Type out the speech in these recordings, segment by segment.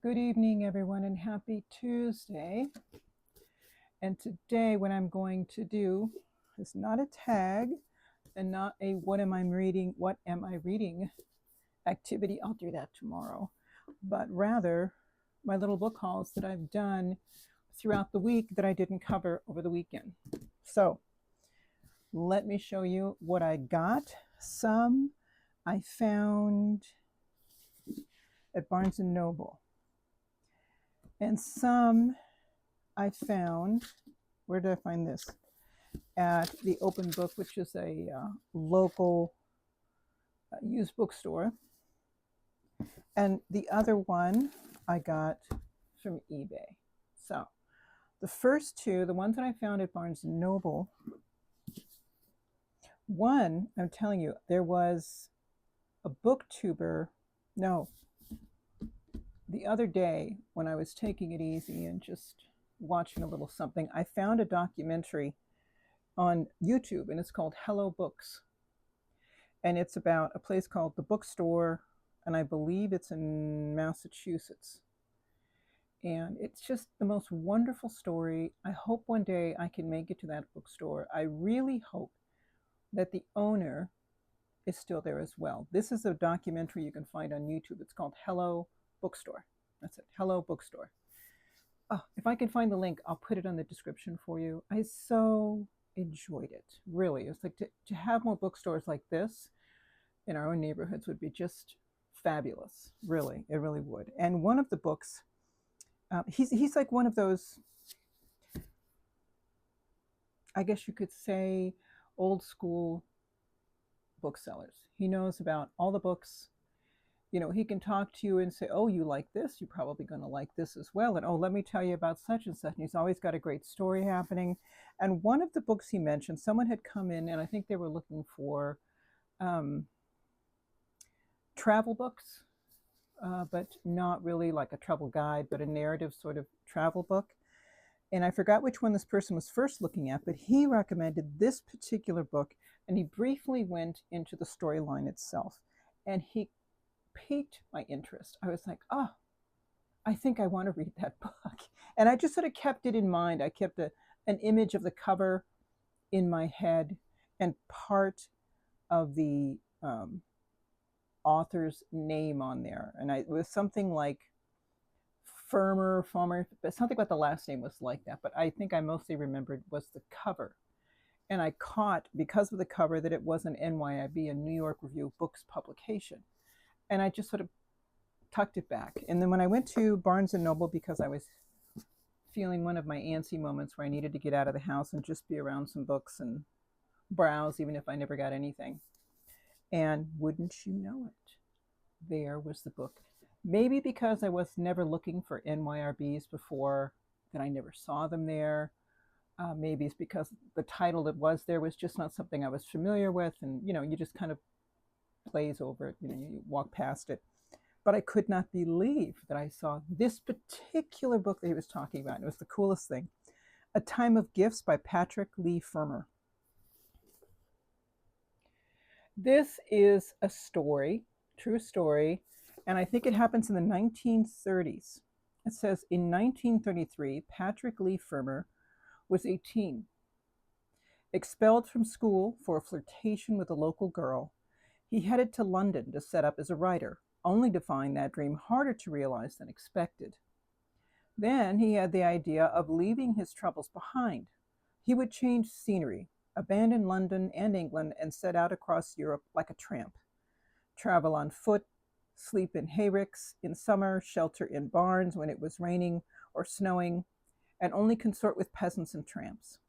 Good evening, everyone, and happy Tuesday. And today, what I'm going to do is not a tag and not a what am I reading activity. I'll do that tomorrow. But rather, my little book hauls that I've done throughout the week that I didn't cover over the weekend. So let me show you what I got. Some I found at Barnes & Noble. And some I found, where did I find this? At the Open Book, which is a local used bookstore. And the other one I got from eBay. So the first two, the ones that I found at Barnes & Noble, one, I'm telling you, there was a booktuber, no, the other day when I was taking it easy and just watching a little something, I found a documentary on YouTube, and it's called Hello Books. And it's about a place called the Bookstore, and I believe it's in Massachusetts. And it's just the most wonderful story. I hope one day I can make it to that bookstore. I really hope that the owner is still there as well. This is a documentary you can find on YouTube. It's called Hello Bookstore. That's it, Hello Bookstore. Oh, if I can find the link, I'll put it on the description for you. I so enjoyed it, really. It's like to have more bookstores like this in our own neighborhoods would be just fabulous, really. It really would. And one of the books, he's like one of those, I guess you could say, old school booksellers. He knows about all the books. You know, he can talk to you and say, oh, you like this, you're probably going to like this as well. And oh, let me tell you about such and such. And he's always got a great story happening. And one of the books he mentioned, someone had come in and I think they were looking for travel books, but not really like a travel guide, but a narrative sort of travel book. And I forgot which one this person was first looking at, but he recommended this particular book, and he briefly went into the storyline itself. And he piqued my interest. I was like, oh, I think I want to read that book. And I just sort of kept it in mind. I kept an image of the cover in my head and part of the author's name on there. And it was something like Fermor, but something about the last name was like that. But I think I mostly remembered was the cover. And I caught, because of the cover, that it was an NYRB, a New York Review of Books publication. And I just sort of tucked it back. And then when I went to Barnes & Noble, because I was feeling one of my antsy moments where I needed to get out of the house and just be around some books and browse, even if I never got anything. And wouldn't you know it, there was the book. Maybe because I was never looking for NYRBs before, that I never saw them there. Maybe it's because the title that was there was just not something I was familiar with. And, you know, you just kind of glaze over it, you know, you walk past it. But I could not believe that I saw this particular book that he was talking about. It was the coolest thing. A Time of Gifts by Patrick Leigh Fermor. This is a story, true story, and I think it happens in the 1930s. It says, in 1933, Patrick Leigh Fermor was 18. Expelled from school for a flirtation with a local girl, he headed to London to set up as a writer, only to find that dream harder to realize than expected. Then he had the idea of leaving his troubles behind. He would change scenery, abandon London and England, and set out across Europe like a tramp. Travel on foot, sleep in hayricks in summer, shelter in barns when it was raining or snowing, and only consort with peasants and tramps.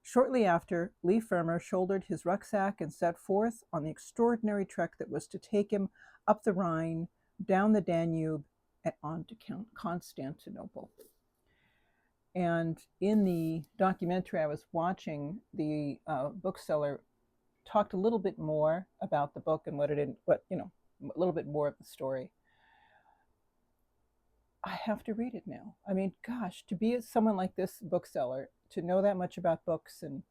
Shortly after, Leigh Fermor shouldered his rucksack and set forth on the extraordinary trek that was to take him up the Rhine, down the Danube, and on to Constantinople. And in the documentary I was watching, the bookseller talked a little bit more about the book and a little bit more of the story. I have to read it now. I mean, gosh, to be someone like this bookseller, to know that much about books and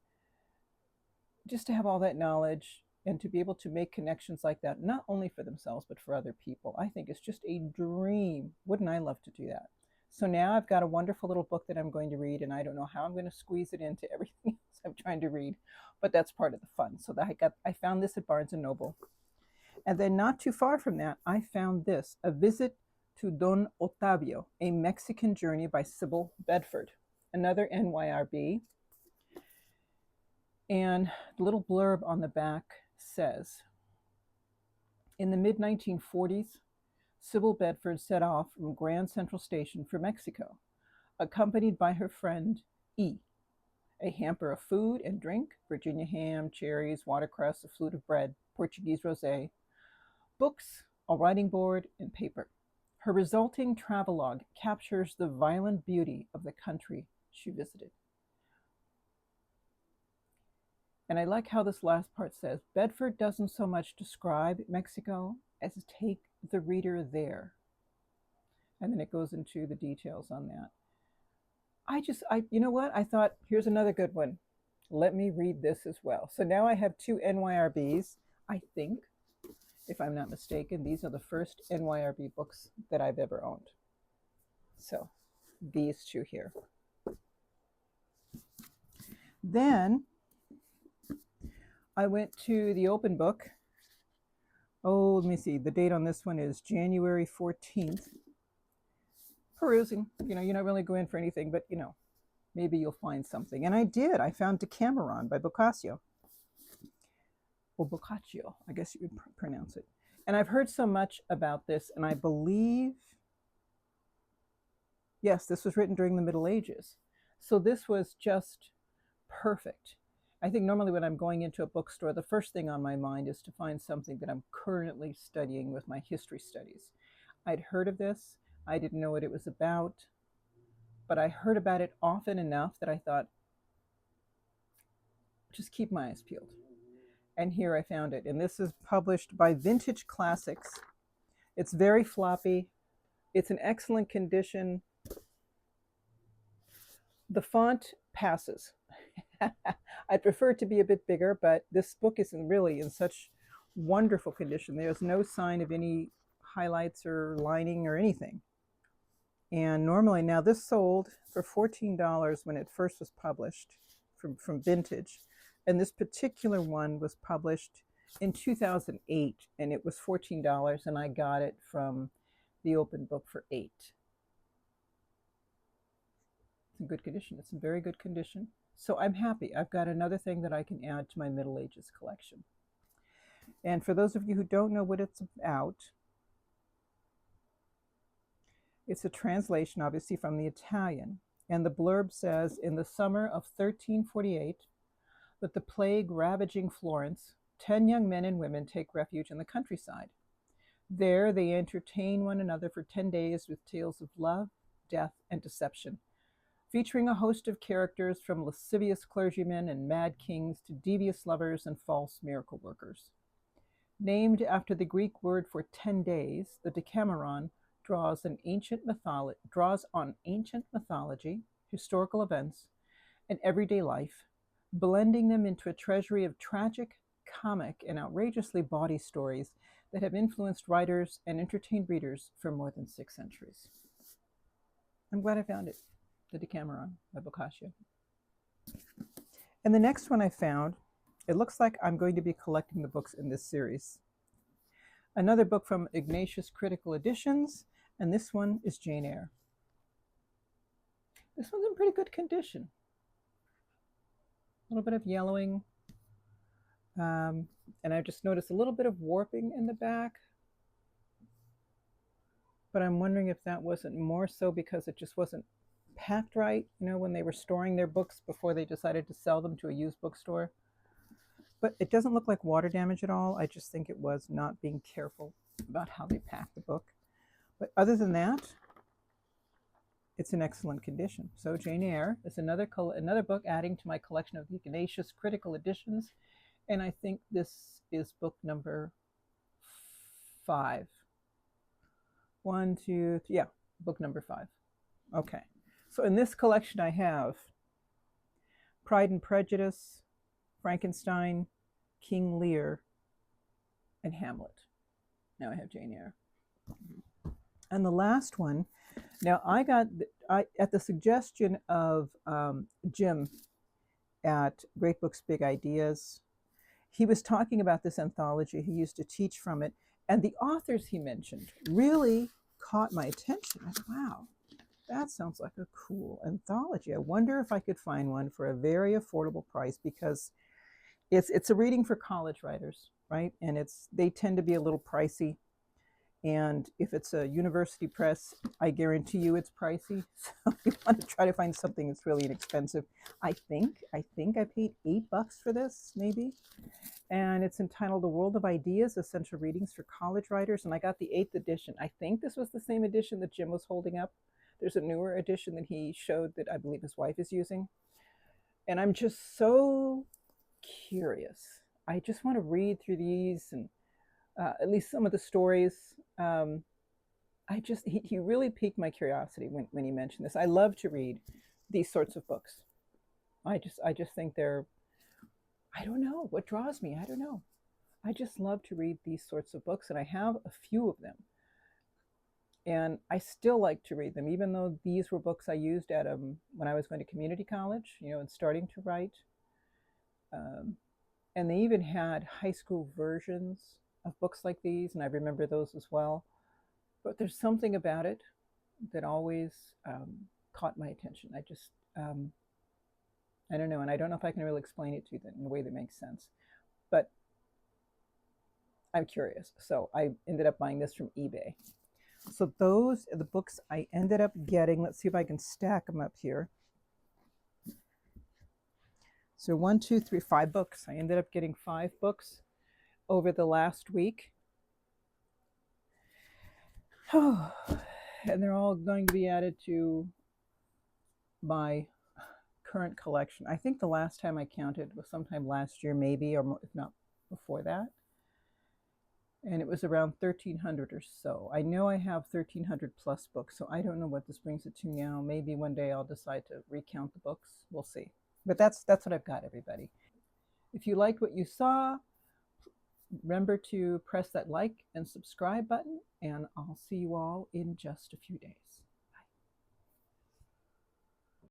just to have all that knowledge, and to be able to make connections like that, not only for themselves, but for other people, I think is just a dream. Wouldn't I love to do that? So now I've got a wonderful little book that I'm going to read, and I don't know how I'm going to squeeze it into everything else I'm trying to read, but that's part of the fun. So that I found this at Barnes & Noble. And then not too far from that, I found this, A Visit to Don Otavio, A Mexican Journey by Sybille Bedford, another NYRB. And the little blurb on the back says, in the mid-1940s, Sybille Bedford set off from Grand Central Station for Mexico, accompanied by her friend E. A hamper of food and drink, Virginia ham, cherries, watercress, a flute of bread, Portuguese rosé, books, a writing board, and paper. Her resulting travelogue captures the violent beauty of the country she visited. And I like how this last part says, Bedford doesn't so much describe Mexico as take the reader there. And then it goes into the details on that. You know what? I thought, here's another good one. Let me read this as well. So now I have 2 NYRBs, I think. If I'm not mistaken, these are the first NYRB books that I've ever owned. So these 2 here. Then I went to the open book. Oh, let me see. The date on this one is January 14th. Perusing. You know, you're not really going for anything, but, you know, maybe you'll find something. And I did. I found Decameron by Boccaccio. Or Boccaccio, I guess you would pronounce it. And I've heard so much about this, and I believe, yes, this was written during the Middle Ages. So this was just perfect. I think normally when I'm going into a bookstore, the first thing on my mind is to find something that I'm currently studying with my history studies. I'd heard of this. I didn't know what it was about, but I heard about it often enough that I thought, just keep my eyes peeled. And here I found it. And this is published by Vintage Classics. It's very floppy. It's in excellent condition. The font passes. I'd prefer it to be a bit bigger, but this book is really in such wonderful condition. There's no sign of any highlights or lining or anything. And normally, now this sold for $14 when it first was published from Vintage. And this particular one was published in 2008, and it was $14, and I got it from the open book for $8. It's in good condition. It's in very good condition. So I'm happy. I've got another thing that I can add to my Middle Ages collection. And for those of you who don't know what it's about, it's a translation, obviously, from the Italian. And the blurb says, in the summer of 1348, with the plague ravaging Florence, 10 young men and women take refuge in the countryside. There they entertain one another for 10 days with tales of love, death, and deception, featuring a host of characters from lascivious clergymen and mad kings to devious lovers and false miracle workers. Named after the Greek word for 10 days, the Decameron draws on ancient mythology, historical events, and everyday life, blending them into a treasury of tragic, comic, and outrageously bawdy stories that have influenced writers and entertained readers for more than 6 centuries. I'm glad I found it, the Decameron by Boccaccio. And the next one I found, it looks like I'm going to be collecting the books in this series. Another book from Ignatius Critical Editions, and this one is Jane Eyre. This one's in pretty good condition. A little bit of yellowing, and I just noticed a little bit of warping in the back, but I'm wondering if that wasn't more so because it just wasn't packed right, you know, when they were storing their books before they decided to sell them to a used bookstore. But it doesn't look like water damage at all. I just think it was not being careful about how they packed the book. But other than that, it's in excellent condition. So Jane Eyre is another book adding to my collection of Ignatius Critical Editions. And I think this is book number 5. 1, 2, 3, yeah, book number 5. Okay. So in this collection I have Pride and Prejudice, Frankenstein, King Lear, and Hamlet. Now I have Jane Eyre. And the last one, now I at the suggestion of Jim at Great Books, Big Ideas, he was talking about this anthology. He used to teach from it. And the authors he mentioned really caught my attention. I thought, wow, that sounds like a cool anthology. I wonder if I could find one for a very affordable price, because it's a reading for college writers, right? And they tend to be a little pricey. And if it's a university press, I guarantee you it's pricey. So you want to try to find something that's really inexpensive. I think I paid $8 for this, maybe. And it's entitled The World of Ideas, Essential Readings for College Writers. And I got the 8th edition. I think this was the same edition that Jim was holding up. There's a newer edition that he showed that I believe his wife is using. And I'm just so curious. I just want to read through these and at least some of the stories. He really piqued my curiosity when he mentioned this. I love to read these sorts of books. I just think they're, I don't know what draws me. I don't know. I just love to read these sorts of books, and I have a few of them. And I still like to read them, even though these were books I used at when I was going to community college, and starting to write. And they even had high school versions of books like these, and I remember those as well. But there's something about it that always caught my attention. I don't know, and I don't know if I can really explain it to you in a way that makes sense. But I'm curious. So I ended up buying this from eBay. So those are the books I ended up getting. Let's see if I can stack them up here. So 1, 2, 3, 5 books. I ended up getting 5 books over the last week. Oh, and they're all going to be added to my current collection. I think the last time I counted was sometime last year, maybe, or more, if not before that. And it was around 1,300 or so. I know I have 1,300 plus books, so I don't know what this brings it to now. Maybe one day I'll decide to recount the books. We'll see. But that's what I've got, everybody. If you liked what you saw, remember to press that like and subscribe button, and I'll see you all in just a few days.